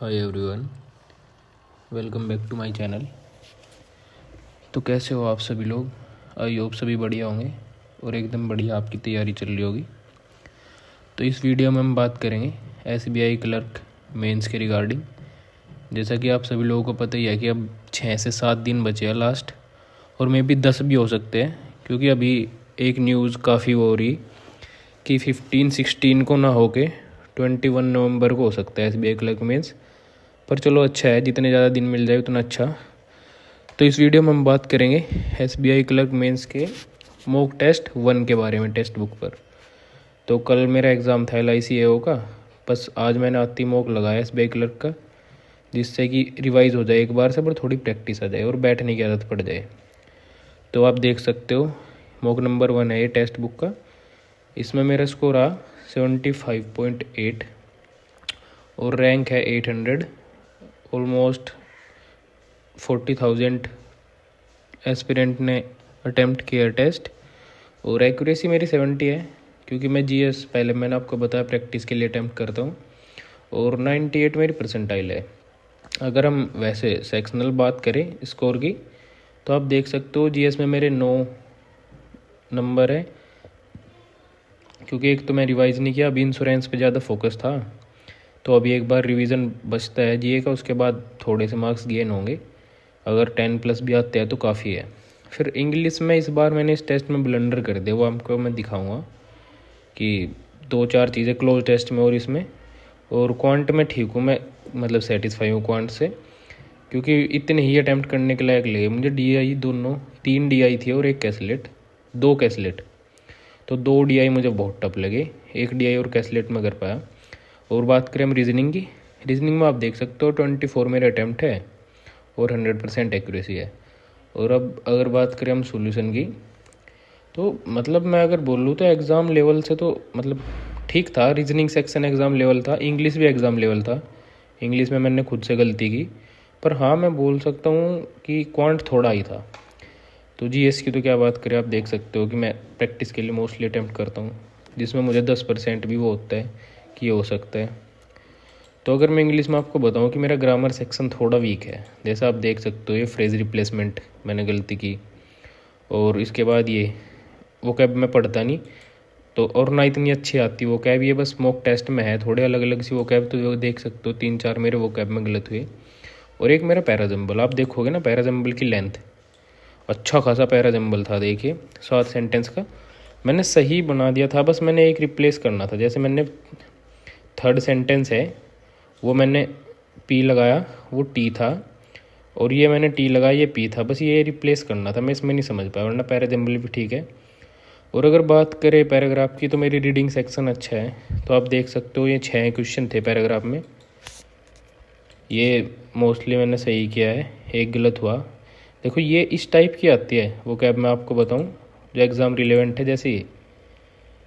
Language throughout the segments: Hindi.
Hi everyone, welcome back to my channel. तो कैसे हो आप सभी लोग? आई होप सभी बढ़िया होंगे और एकदम बढ़िया आपकी तैयारी चल रही होगी। तो इस वीडियो में हम बात करेंगे एसबीआई क्लर्क मेंस के रिगार्डिंग। जैसा कि आप सभी लोगों को पता ही है कि अब 6 से 7 दिन बचे हैं लास्ट, और मे भी 10 भी हो सकते हैं, क्योंकि अभी एक न्यूज़ काफ़ी हो रही कि 15-16 को ना होके 21 नवंबर को हो सकता है एसबीआई क्लर्क मेंस। पर चलो अच्छा है, जितने ज़्यादा दिन मिल जाए उतना अच्छा। तो इस वीडियो में हम बात करेंगे एसबीआई क्लर्क मेंस के मॉक टेस्ट 1 के बारे में, टेक्स्ट बुक पर। तो कल मेरा एग्ज़ाम था LICAO का, बस आज मैंने आती मॉक लगाया एसबीआई क्लर्क का, जिससे कि रिवाइज़ हो जाए एक बार से, पर थोड़ी प्रैक्टिस आ जाए और बैठने की आदत पड़ जाए। तो आप देख सकते हो मॉक नंबर 1 है ये टेक्स्ट बुक का। इसमें मेरा स्कोर आ 75.8 और रैंक है 800। ऑलमोस्ट 40,000 एस्पिरेंट ने अटेम्प्ट किया टेस्ट, और एक्यूरेसी मेरी 70 है, क्योंकि मैं जीएस पहले मैंने आपको बताया प्रैक्टिस के लिए अटेम्प्ट करता हूँ, और 98 मेरी परसेंटाइल है। अगर हम वैसे सेक्शनल बात करें स्कोर की, तो आप देख सकते हो जीएस में मेरे 9 नंबर है, क्योंकि एक तो मैं रिवाइज़ नहीं किया, अभी इंश्योरेंस पे ज़्यादा फोकस था। तो अभी एक बार रिवीजन बचता है जीए का, उसके बाद थोड़े से मार्क्स गेन होंगे। अगर 10+ भी आते हैं तो काफ़ी है। फिर इंग्लिश में इस बार मैंने इस टेस्ट में ब्लंडर कर दिया, वो आपको मैं दिखाऊंगा कि 2-4 चीज़ें क्लोज टेस्ट में और इसमें। और क्वांट में ठीक हूँ मैं, मतलब सेटिस्फाई हूँ क्वांट से, क्योंकि इतने ही अटैम्प्ट करने के लायक लगे मुझे। DI दोनों 3 DI थी और एक कैसलेट, 2 कैसलेट। तो 2 DI मुझे बहुत टफ लगे, 1 DI और कैसलेट में कर पाया। और बात करें हम रीजनिंग की, रीजनिंग में आप देख सकते हो 24 मेरे अटैम्प्ट है और 100% एक्यूरेसी है। और अब अगर बात करें हम सॉल्यूशन की, तो मतलब मैं अगर बोलूँ तो एग्ज़ाम लेवल से तो मतलब ठीक था। रीजनिंग सेक्शन एग्ज़ाम लेवल था, इंग्लिश भी एग्ज़ाम लेवल था। इंग्लिश में मैंने खुद से गलती की, पर हाँ मैं बोल सकता हूँ कि क्वांट थोड़ा ही था। तो जीएस की तो क्या बात करें, आप देख सकते हो कि मैं प्रैक्टिस के लिए मोस्टली अटैम्प्ट करता हूँ, जिसमें मुझे 10% भी वो होता है कि ये हो सकता है। तो अगर मैं इंग्लिश में आपको बताऊं कि मेरा ग्रामर सेक्शन थोड़ा वीक है, जैसा आप देख सकते हो ये फ्रेज रिप्लेसमेंट मैंने गलती की, और इसके बाद ये वो कैब मैं पढ़ता नहीं, तो और ना इतनी अच्छी आती वो कैब, ये बस मॉक टेस्ट में है थोड़े अलग अलग सी वो कैब। तो देख सकते हो 3-4 मेरे वो कैब में गलत हुए। और एक मेरा पैराजम्बल, आप देखोगे ना पैराजम्बल की लेंथ, अच्छा खासा पैराजम्बल था। देखिए 7 सेंटेंस का मैंने सही बना दिया था, बस मैंने एक रिप्लेस करना था। जैसे मैंने 3rd सेंटेंस है वो मैंने पी लगाया, वो टी था, और ये मैंने टी लगाया, ये पी था। बस ये रिप्लेस करना था, मैं इसमें नहीं समझ पाया, वरना पैराजम्बल भी ठीक है। और अगर बात करें पैराग्राफ की, तो मेरी रीडिंग सेक्शन अच्छा है। तो आप देख सकते हो ये 6 क्वेश्चन थे पैराग्राफ में, ये मोस्टली मैंने सही किया है, एक गलत हुआ। देखो ये इस टाइप की आती है वो कैब, मैं आपको बताऊं जो एग्ज़ाम रिलेवेंट है, जैसे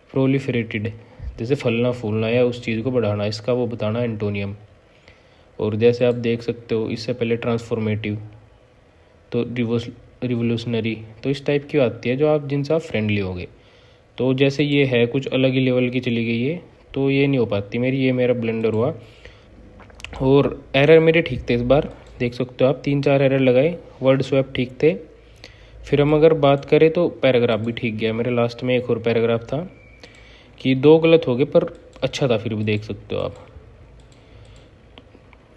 प्रोलिफरेटेड, जैसे फलना फूलना या उस चीज़ को बढ़ाना, इसका वो बताना एंटोनियम। और जैसे आप देख सकते हो इससे पहले ट्रांसफॉर्मेटिव, तो रिवोल्यूशनरी, तो इस टाइप की आती है जो आप जिनसे आप फ्रेंडली होगे। तो जैसे ये है कुछ अलग ही लेवल की चली गई है, तो ये नहीं हो पाती मेरी, ये मेरा ब्लंडर हुआ। और एरर मेरे ठीक थे इस बार, देख सकते हो आप 3-4 एरर लगाए, वर्ड स्वैप ठीक थे। फिर हम अगर बात करें तो पैराग्राफ भी ठीक गया मेरे, लास्ट में एक और पैराग्राफ था कि 2 गलत हो गए, पर अच्छा था फिर भी, देख सकते हो आप।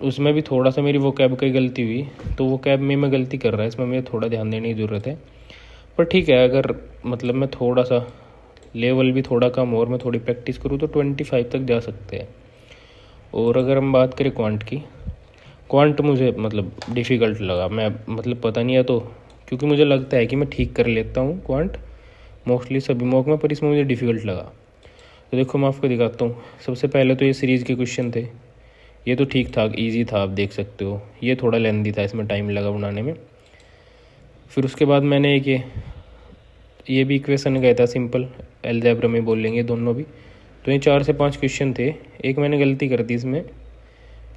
उसमें भी थोड़ा सा मेरी वो कैब की गलती हुई, तो वो कैब में मैं गलती कर रहा है, इसमें मुझे थोड़ा ध्यान देने की ज़रूरत है। पर ठीक है, अगर मतलब मैं थोड़ा सा लेवल भी थोड़ा कम और मैं थोड़ी प्रैक्टिस करूँ तो 25 तक जा सकते हैं। और अगर हम बात करें क्वांट की, क्वांट मुझे मतलब डिफ़िकल्ट लगा, मैं मतलब पता नहीं है तो, क्योंकि मुझे लगता है कि मैं ठीक कर लेता हूँ क्वांट मोस्टली सभी मॉक में, पर इसमें मुझे डिफ़िकल्ट लगा। तो देखो मैं आपको दिखाता हूँ। सबसे पहले तो ये सीरीज़ के क्वेश्चन थे, ये तो ठीक ठाक ईजी था, आप देख सकते हो। ये थोड़ा लेंदी था, इसमें टाइम लगा बनाने में। फिर उसके बाद मैंने एक ये भी इक्वेशन गया था सिंपल, अलजेब्रा में बोल लेंगे दोनों भी। तो ये 4 से 5 क्वेश्चन थे, एक मैंने गलती कर दी इसमें,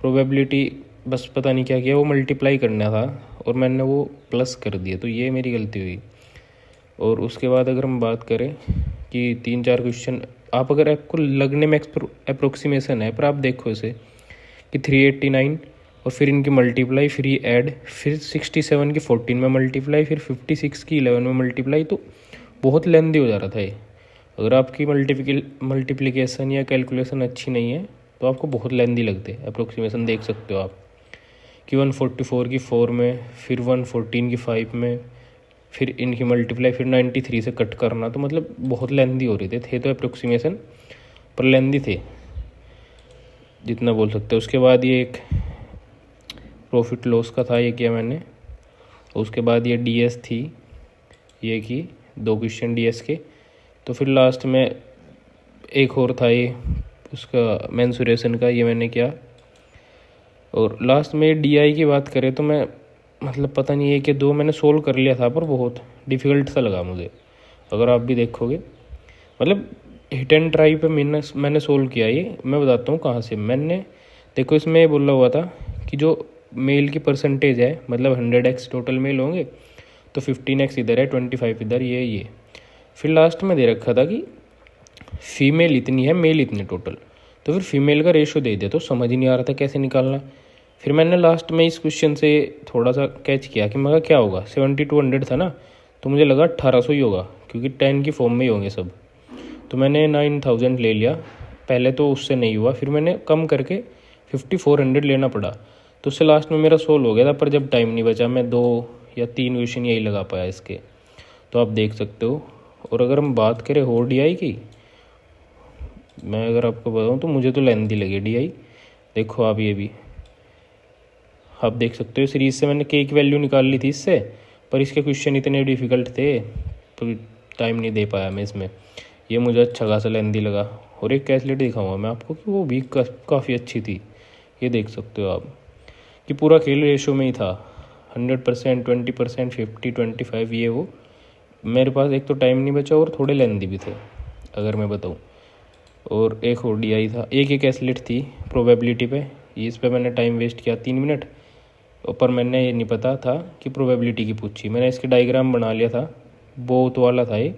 प्रोबेबिलिटी बस पता नहीं क्या किया, वो मल्टीप्लाई करना था और मैंने वो प्लस कर दिया, तो ये मेरी गलती हुई। और उसके बाद अगर हम बात करें कि 3-4 क्वेश्चन, आप अगर आपको लगने में अप्रोक्सीमेशन है, पर आप देखो इसे कि 389 और फिर इनकी मल्टीप्लाई, फिर ये ऐड, फिर 67 की 14 में मल्टीप्लाई, फिर 56 की 11 में मल्टीप्लाई। तो बहुत लेंदी हो जा रहा था ये। अगर आपकी मल्टीप्लिकेशन या कैलकुलेशन अच्छी नहीं है तो आपको बहुत लेंदी लगते हैं। अप्रोक्सीमेशन देख सकते हो आप कि 144 की 4 में, फिर 114 की 5 में, फिर इनकी मल्टीप्लाई, फिर 93 से कट करना। तो मतलब बहुत लेंदी हो रही थे तो अप्रोक्सीमेशन पर लेंदी थे जितना बोल सकते हैं। उसके बाद ये एक प्रॉफिट लॉस का था, ये किया मैंने। उसके बाद ये डीएस थी, ये की 2 क्वेश्चन डीएस के। तो फिर लास्ट में एक और था ये उसका मेंसुरेशन का, ये मैंने किया। और लास्ट में डीआई की बात करें तो मैं मतलब पता नहीं है कि 2 मैंने सोल्व कर लिया था पर बहुत डिफ़िकल्ट सा लगा मुझे। अगर आप भी देखोगे मतलब हिट एंड ट्राई पे मैंने सोल्व किया। ये मैं बताता हूँ कहाँ से मैंने। देखो इसमें ये बोला हुआ था कि जो मेल की परसेंटेज है, मतलब 100x टोटल मेल होंगे तो 15x इधर है, 25 इधर, ये। फिर लास्ट में दे रखा था कि फीमेल इतनी है, मेल इतने टोटल। तो फिर फीमेल का रेशो दे दिया, तो समझ ही नहीं आ रहा था कैसे निकालना। फिर मैंने लास्ट में इस क्वेश्चन से थोड़ा सा कैच किया कि मगर क्या होगा, 7200 था ना, तो मुझे लगा 1800 ही होगा क्योंकि 10 की फॉर्म में ही होंगे सब। तो मैंने 9000 ले लिया पहले, तो उससे नहीं हुआ। फिर मैंने कम करके 5400 लेना पड़ा, तो उससे लास्ट में मेरा सोल्व हो गया था। पर जब टाइम नहीं बचा मैं 2 या 3 क्वेश्चन यही लगा पाया इसके। तो आप देख सकते हो। और अगर हम बात करें हो डीआई की, मैं अगर आपको बताऊं तो मुझे तो लेंथी लगी डीआई। देखो आप ये भी आप देख सकते हो, सीरीज से मैंने के की वैल्यू निकाल ली थी इससे, पर इसके क्वेश्चन इतने डिफ़िकल्ट थे तो टाइम नहीं दे पाया मैं इसमें। ये मुझे अच्छा खासा लेंथी लगा। और एक कैलकुलेट दिखाऊंगा मैं आपको कि वो भी काफ़ी अच्छी थी। ये देख सकते हो आप कि पूरा खेल रेशो में ही था, 100%, 20%, 50, 25, ये वो। मेरे पास एक तो टाइम नहीं बचा और थोड़े लेंथी भी थे अगर मैं बताऊँ। और एक ओडीआई था, एक कैलकुलेट थी प्रोबेबिलिटी पे। इस पे मैंने टाइम वेस्ट किया 3 मिनट, पर मैंने ये नहीं पता था कि प्रोबेबिलिटी की पूछी। मैंने इसके डायग्राम बना लिया था, बोथ वाला था ये।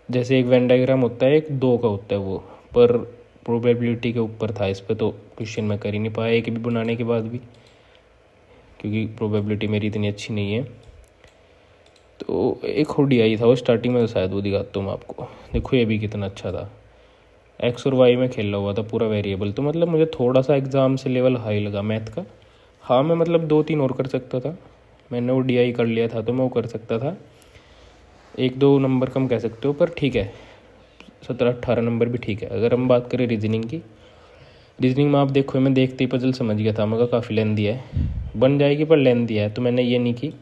जैसे एक वेन डायग्राम होता है, एक 2 का होता है वो, पर प्रोबेबिलिटी के ऊपर था इस पर, तो क्वेश्चन मैं कर ही नहीं पाया एक भी बनाने के बाद भी, क्योंकि प्रोबेबिलिटी मेरी इतनी अच्छी नहीं है। तो एक ओडीआई था वो स्टार्टिंग में, तो शायद वो दिखाता हूँ मैं आपको। देखो ये भी कितना अच्छा था, एक्स और वाई में खेला हुआ था पूरा वेरिएबल। तो मतलब मुझे थोड़ा सा एग्ज़ाम से लेवल हाई लगा मैथ का। हाँ मैं मतलब 2-3 और कर सकता था, मैंने वो डीआई कर लिया था तो मैं वो कर सकता था। 1-2 नंबर कम कह सकते हो, पर ठीक है, 17-18 नंबर भी ठीक है। अगर हम बात करें रीजनिंग की, रीजनिंग में आप देखो मैं देखते ही पजल समझ गया था, मगर काफ़ी लेंथी है, बन जाएगी पर लेंथी है, तो मैंने ये नहीं की।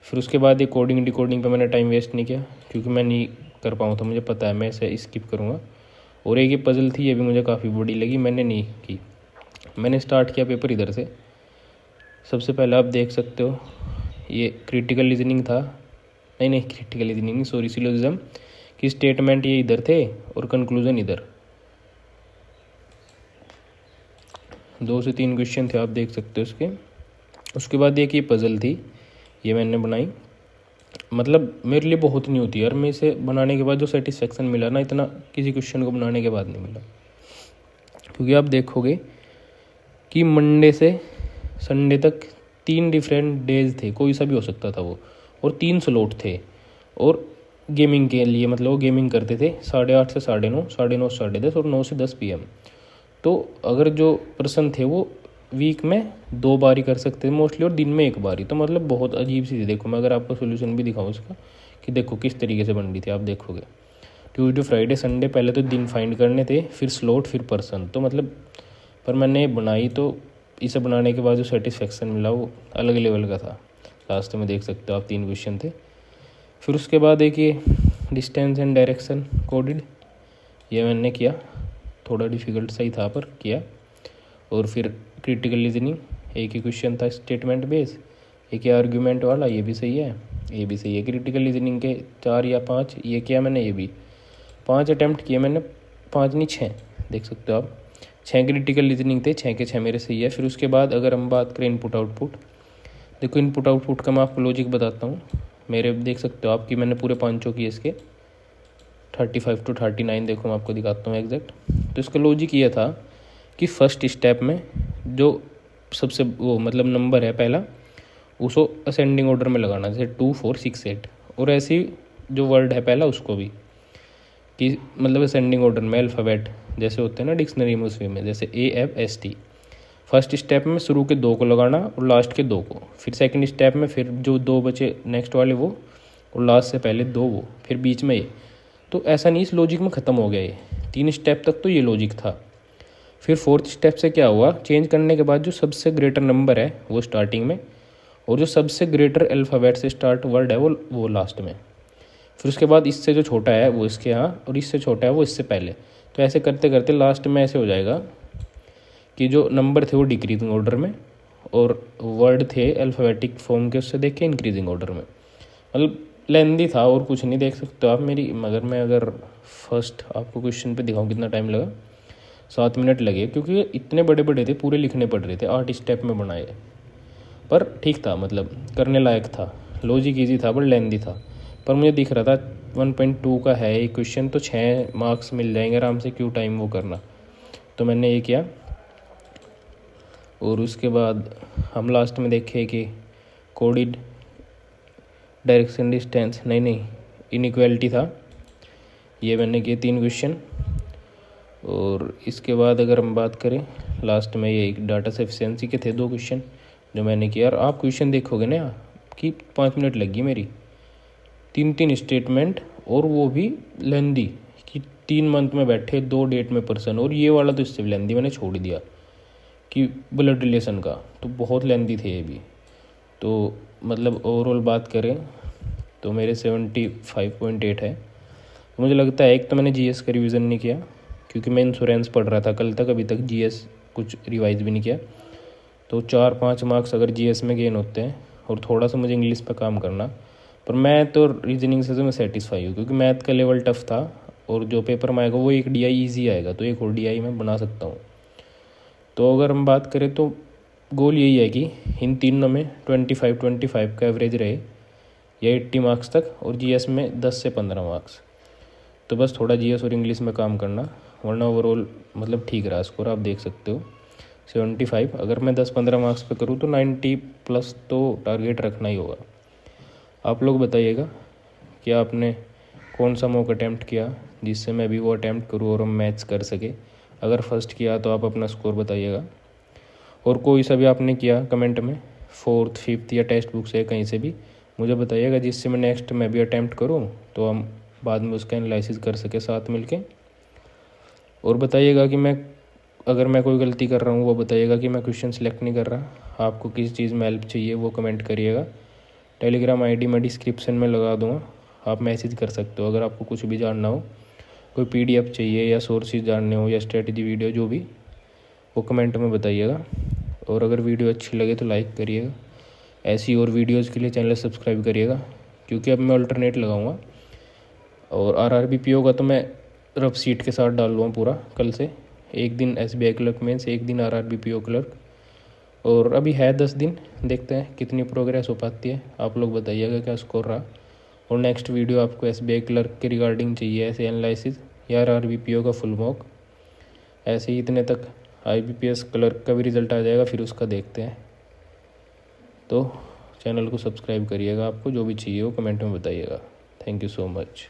फिर उसके बाद ये कोडिंग डिकोडिंग पे मैंने टाइम वेस्ट नहीं किया क्योंकि मैं नहीं कर पाऊँ, तो मुझे पता है मैं इसे स्किप करूँगा। और एक ये पजल थी, ये भी मुझे काफ़ी बड़ी लगी, मैंने नहीं की। मैंने स्टार्ट किया पेपर इधर से। सबसे पहले आप देख सकते हो ये क्रिटिकल रीजनिंग था, नहीं क्रिटिकल रीजनिंग नहीं, सॉरी, सिलोजिज्म की स्टेटमेंट ये इधर थे और कंक्लूजन इधर। 2 से 3 क्वेश्चन थे, आप देख सकते हो उसके। उसके बाद एक ये पज़ल थी, ये मैंने बनाई। मतलब मेरे लिए बहुत नहीं होती यार, मैं इसे बनाने के बाद जो सेटिस्फेक्शन मिला ना, इतना किसी क्वेश्चन को बनाने के बाद नहीं मिला। क्योंकि आप देखोगे कि मंडे से संडे तक 3 डिफरेंट डेज थे, कोई सा भी हो सकता था वो, और 3 स्लॉट थे। और गेमिंग के लिए मतलब वो गेमिंग करते थे 8:30 से 9:30, 9:30 से 10:30 और 9 से 10 PM। तो अगर जो पर्सन थे वो वीक में 2 बार ही कर सकते थे मोस्टली, और दिन में 1 बार ही। तो मतलब बहुत अजीब सी थी। देखो मैं अगर आपको सोल्यूशन भी दिखाऊँ इसका कि देखो किस तरीके से बन रही थी, आप देखोगे ट्यूसडे फ्राइडे संडे, पहले तो दिन फाइंड करने थे, फिर स्लॉट, फिर पर्सन। तो मतलब पर मैंने बनाई, तो इसे बनाने के बाद जो सेटिस्फेक्शन मिला वो अलग लेवल का था। लास्ट में देख सकते हो आप 3 क्वेश्चन थे। फिर उसके बाद एक ये डिस्टेंस एंड डायरेक्शन कोडेड, ये मैंने किया, थोड़ा डिफ़िकल्ट सही था पर किया। और फिर क्रिटिकल रीजनिंग, एक ही क्वेश्चन था स्टेटमेंट बेस, एक ही आर्ग्यूमेंट वाला, ये भी सही है, ये भी सही है। क्रिटिकल रीजनिंग के 4 या 5 ये किया मैंने, ये भी 5 अटैम्प्ट किए मैंने, 5 नहीं 6, देख सकते हो आप। 6 क्रिटिकल रीजनिंग थे, 6 के 6 मेरे सही है। फिर उसके बाद अगर हम बात करें इनपुट आउटपुट, देखो इनपुट आउटपुट का मैं आपको लॉजिक बताता हूँ। मेरे देख सकते हो आपकी मैंने पूरे 5 किए इसके, 35 to 39, देखो मैं आपको दिखाता हूँ एग्जैक्ट। तो इसका लॉजिक ये था कि फर्स्ट स्टेप में जो सबसे वो मतलब नंबर है पहला, उसको असेंडिंग ऑर्डर में लगाना, जैसे 2 4 6 8, और ऐसी जो वर्ड है पहला उसको भी कि मतलब असेंडिंग ऑर्डर में अल्फ़ाबेट जैसे होते हैं ना डिक्शनरी में, उसमें में जैसे AFST। फर्स्ट स्टेप में शुरू के 2 को लगाना और लास्ट के 2 को, फिर सेकंड स्टेप में फिर जो 2 बचे नेक्स्ट वाले वो, और लास्ट से पहले 2 वो, फिर बीच में ये। तो ऐसा नहीं इस लॉजिक में ख़त्म हो गया ये, 3 स्टेप तक तो ये लॉजिक था। फिर फोर्थ स्टेप से क्या हुआ, चेंज करने के बाद जो सबसे ग्रेटर नंबर है वो स्टार्टिंग में, और जो सबसे ग्रेटर अल्फ़ाबेट से स्टार्ट वर्ड है वो लास्ट में। फिर उसके बाद इससे जो छोटा है वो इसके यहाँ, और इससे छोटा है वो इससे पहले। तो ऐसे करते करते लास्ट में ऐसे हो जाएगा कि जो नंबर थे वो डिक्रीजिंग ऑर्डर में, और वर्ड थे अल्फ़ाबेटिक फॉर्म के उससे देख के इंक्रीजिंग ऑर्डर में। मतलब लेंदी था और कुछ नहीं, देख सकते हो आप मेरी। मगर मैं अगर फर्स्ट आपको क्वेश्चन पे दिखाऊँ कितना टाइम लगा, 7 मिनट लगे, क्योंकि इतने बड़े बड़े थे, पूरे लिखने पड़ रहे थे, 8 स्टेप में बनाए। पर ठीक था, मतलब करने लायक था, लॉजिक ईजी था पर लेंदी था। पर मुझे दिख रहा था 1.2 का है ये क्वेश्चन, तो 6 मार्क्स मिल जाएंगे आराम से, क्यों टाइम वो करना। तो मैंने ये किया। और उसके बाद हम लास्ट में देखे कि कोडिड डायरेक्शन डिस्टेंस नहीं इनइक्वालिटी था, ये मैंने किए 3 क्वेश्चन। और इसके बाद अगर हम बात करें लास्ट में, ये एक डाटा सफिशिएंसी के थे 2 क्वेश्चन जो मैंने किया। और आप क्वेश्चन देखोगे ना कि 5 मिनट लगी मेरी, 3 स्टेटमेंट, और वो भी लेंदी कि 3 मंथ में बैठे, 2 डेट में पर्सन। और ये वाला तो इससे भी लेंदी, मैंने छोड़ दिया कि ब्लड रिलेशन का, तो बहुत लेंदी थे ये भी। तो मतलब ओवरऑल बात करें तो मेरे 75.8 है। मुझे लगता है एक तो मैंने जीएस का रिवीजन नहीं किया, क्योंकि मैं इंश्योरेंस पढ़ रहा था कल तक, अभी तक जीएस कुछ रिवाइज भी नहीं किया। तो 4-5 मार्क्स अगर जीएस में गेन होते हैं, और थोड़ा सा मुझे इंग्लिश पे काम करना। पर मैं तो रीजनिंग से तो मैं सेटिस्फाई हूँ, क्योंकि मैथ का लेवल टफ था, और जो पेपर में आएगा वो एक डीआई ईजी आएगा, तो एक और डीआई मैं बना सकता हूँ। तो अगर हम बात करें तो गोल यही है कि इन तीनों में 25 का एवरेज रहे, या 80 मार्क्स तक, और जीएस में 10 से 15 मार्क्स। तो बस थोड़ा जीएस और इंग्लिश में काम करना, वरना ओवरऑल मतलब ठीक रहा स्कोर, आप देख सकते हो 75। अगर मैं 10-15 मार्क्स पे करूँ तो 90+ तो टारगेट रखना ही होगा। आप लोग बताइएगा कि आपने कौन सा मॉक अटैम्प्ट किया जिससे मैं भी वो अटैम्प्ट करूँ और हम मैच कर सके। अगर फर्स्ट किया तो आप अपना स्कोर बताइएगा, और कोई सा भी आपने किया कमेंट में, 4th 5th या टेक्स्ट बुक से कहीं से भी मुझे बताइएगा, जिससे मैं नेक्स्ट मैं भी अटैम्प्ट करूँ, तो हम बाद में उसका एनालिसिस कर सके साथ मिलके। और बताइएगा कि अगर मैं कोई गलती कर रहा हूँ वो बताइएगा कि मैं क्वेश्चन सेलेक्ट नहीं कर रहा। आपको किस चीज़ में हेल्प चाहिए वो कमेंट करिएगा। टेलीग्राम आईडी मैं डिस्क्रिप्शन में लगा दूँगा, आप मैसेज कर सकते हो अगर आपको कुछ भी जानना हो, कोई पीडीएफ चाहिए या सोर्सेज जानने हो या स्ट्रेटजी वीडियो जो भी, वो कमेंट में बताइएगा। और अगर वीडियो अच्छी लगे तो लाइक करिएगा। ऐसी और वीडियोज़ के लिए चैनल सब्सक्राइब करिएगा, क्योंकि अब मैं अल्टरनेट लगाऊंगा। और आरआरबी पीओ का तो मैं रफ सीट के साथ डाल लूँगा पूरा कल से, एक दिन एसबीआई क्लर्क मेंस, एक दिन आरआरबी पीओ क्लर्क। और अभी है 10 दिन, देखते हैं कितनी प्रोग्रेस हो पाती है। आप लोग बताइएगा क्या स्कोर रहा। और नेक्स्ट वीडियो आपको एसबीआई क्लर्क के रिगार्डिंग चाहिए ऐसे एनालिसिस, या आरआरबी पीओ का फुल मॉक, ऐसे ही इतने तक आईबीपीएस क्लर्क का भी रिजल्ट आ जाएगा, फिर उसका देखते हैं। तो चैनल को सब्सक्राइब करिएगा, आपको जो भी चाहिए वो कमेंट में बताइएगा। Thank you so much.